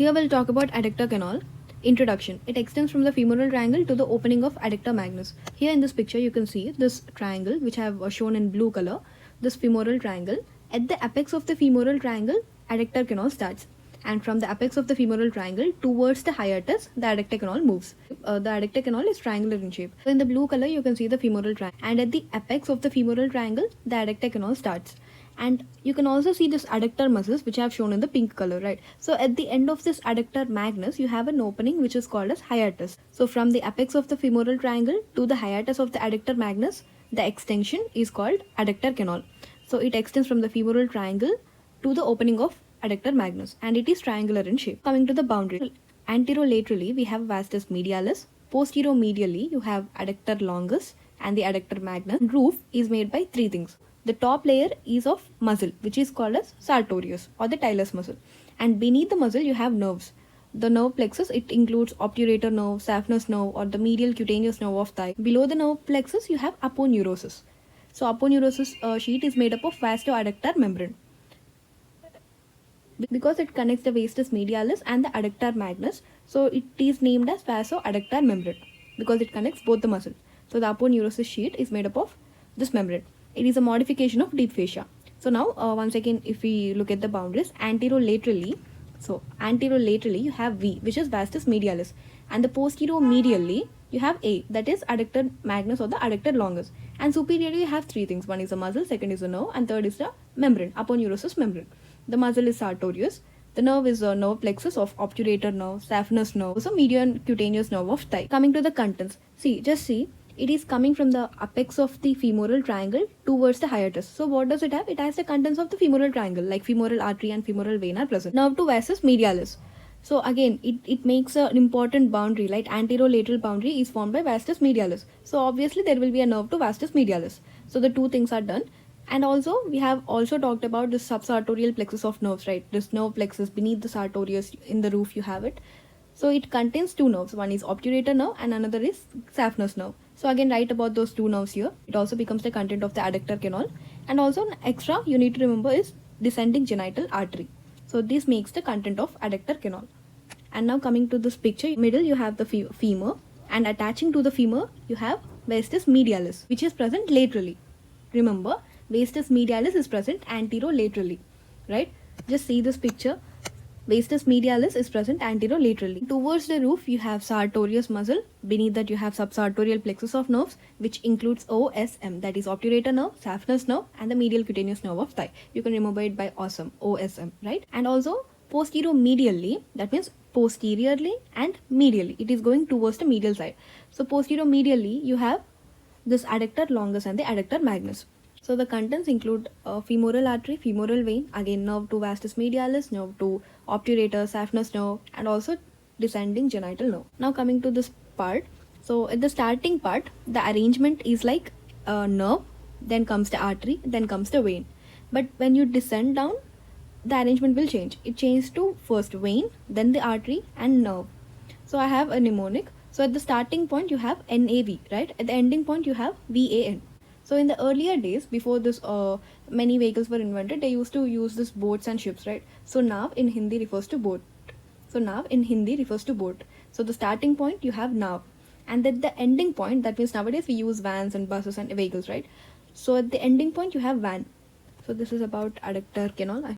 Here we'll talk about adductor canal. Introduction. It extends from the femoral triangle to the opening of adductor magnus. Here in this picture you can see this triangle which I have shown in blue color, this femoral triangle. At the apex of the femoral triangle, adductor canal starts. And from the apex of the femoral triangle towards the hiatus, the adductor canal moves. The adductor canal is triangular in shape. So in the blue color you can see the femoral triangle. And at the apex of the femoral triangle, the adductor canal starts. And you can also see this adductor muscles which I have shown in the pink color, right? So at the end of this adductor magnus, you have an opening which is called as hiatus. So from the apex of the femoral triangle to the hiatus of the adductor magnus, the extension is called adductor canal. So it extends from the femoral triangle to the opening of adductor magnus, and it is triangular in shape. Coming to the boundary, anterolaterally we have vastus medialis, posteromedially you have adductor longus and the adductor magnus. Roof is made by three things. The top layer is of muscle which is called as sartorius or the talus muscle, and beneath the muscle you have nerves. The nerve plexus, it includes obturator nerve, saphenous nerve or the medial cutaneous nerve of thigh. Below the nerve plexus you have aponeurosis. So aponeurosis sheet is made up of vasto-adductor membrane because it connects the vastus medialis and the adductor magnus. So it is named as vaso-adductor membrane because it connects both the muscles. So the aponeurosis sheet is made up of this membrane. It is a modification of deep fascia. So now once again, if we look at the boundaries, anterolaterally you have V, which is vastus medialis, and the posteromedially you have A, that is adductor magnus or the adductor longus, and superiorly you have three things. One is a muscle, second is a nerve, and third is the membrane, aponeurosis membrane. The muscle is sartorius. The nerve is a nerve plexus of obturator nerve, saphenous nerve, also medial cutaneous nerve of thigh. Coming to the contents, just see. It is coming from the apex of the femoral triangle towards the hiatus. So what does it have? It has the contents of the femoral triangle, like femoral artery and femoral vein are present. Nerve to vastus medialis. So again, it makes an important boundary, like anterolateral boundary is formed by vastus medialis. So obviously there will be a nerve to vastus medialis. So the two things are done. And also we have also talked about the subsartorial plexus of nerves, right? This nerve plexus beneath the sartorius, in the roof you have it. So it contains two nerves. One is obturator nerve and another is saphenous nerve. So again, write about those two nerves here. It also becomes the content of the adductor canal. And also an extra you need to remember is descending genital artery. So this makes the content of adductor canal. And now coming to this picture, middle you have the femur, and attaching to the femur you have vastus medialis, which is present laterally. Remember, vastus medialis is present anterolaterally, right? Just see this picture. Vastus medialis is present anterolaterally. Towards the roof you have sartorius muscle. Beneath that you have subsartorial plexus of nerves, which includes OSM, that is obturator nerve, saphenous nerve and the medial cutaneous nerve of thigh. You can remember it by OSM, right? And also posteromedially, that means posteriorly and medially, it is going towards the medial side. So posteromedially you have this adductor longus and the adductor magnus. So the contents include femoral artery, femoral vein, again nerve to vastus medialis, nerve to obturator, saphenous nerve, and also descending genital nerve. Now coming to this part. So at the starting part, the arrangement is like a nerve, then comes the artery, then comes the vein. But when you descend down, the arrangement will change. It changes to first vein, then the artery and nerve. So I have a mnemonic. So at the starting point you have NAV, right? At the ending point you have VAN. So in the earlier days, before this many vehicles were invented, they used to use this boats and ships, right? So nav in Hindi refers to boat. So nav in Hindi refers to boat. So the starting point you have nav, and at the ending point, that means nowadays we use vans and buses and vehicles, right? So at the ending point you have van. So this is about adductor canal.